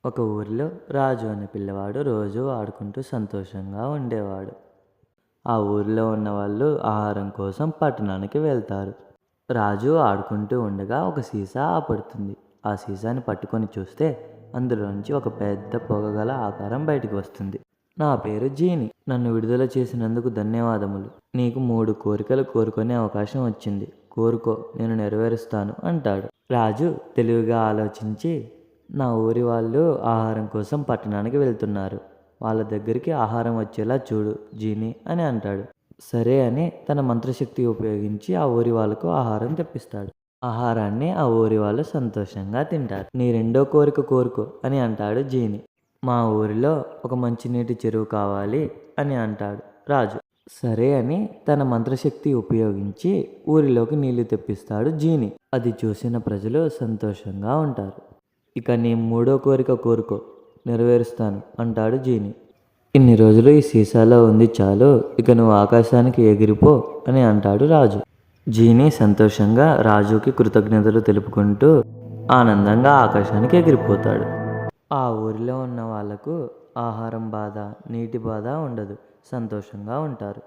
ఒక ఊరిలో రాజు అనే పిల్లవాడు రోజు ఆడుకుంటూ సంతోషంగా ఉండేవాడు. ఆ ఊరిలో ఉన్న వాళ్ళు ఆహారం కోసం పట్టణానికి వెళ్తారు. రాజు ఆడుకుంటూ ఉండగా ఒక సీసా పడుతుంది. ఆ సీసాని పట్టుకొని చూస్తే అందులోంచి ఒక పెద్ద పొగగల ఆకారం బయటికి వస్తుంది. నా పేరు జీని. నన్ను విడుదల చేసినందుకు ధన్యవాదములు. నీకు 3 కోరికలు కోరుకునే అవకాశం వచ్చింది. కోరుకో, నేను నెరవేరుస్తాను అంటాడు. రాజు తెలివిగా ఆలోచించి, నా ఊరి వాళ్ళు ఆహారం కోసం పట్టణానికి వెళ్తున్నారు. వాళ్ళ దగ్గరికి ఆహారం వచ్చేలా చూడు జీని అని అంటాడు. సరే అని తన మంత్రశక్తి ఉపయోగించి ఆ ఊరి వాళ్ళకు ఆహారం తెప్పిస్తాడు. ఆహారాన్ని ఆ ఊరి వాళ్ళు సంతోషంగా తింటారు. నీ 2వ కోరిక కోరుకో అని అంటాడు జీని. మా ఊరిలో ఒక మంచినీటి చెరువు కావాలి అని అంటాడు రాజు. సరే అని తన మంత్రశక్తి ఉపయోగించి ఊరిలోకి నీళ్లు తెప్పిస్తాడు జీని. అది చూసిన ప్రజలు సంతోషంగా ఉంటారు. ఇక నీ 3వ కోరిక కోరుకో, నెరవేరుస్తాను అంటాడు జీని. ఇన్ని రోజులు ఈ సీసాలో ఉంది చాలు, ఇక నువ్వు ఆకాశానికి ఎగిరిపో అని అంటాడు రాజు. జీని సంతోషంగా రాజుకి కృతజ్ఞతలు తెలుపుకుంటూ ఆనందంగా ఆకాశానికి ఎగిరిపోతాడు. ఆ ఊరిలో ఉన్న వాళ్లకు ఆహారం బాధ, నీటి బాధ ఉండదు. సంతోషంగా ఉంటారు.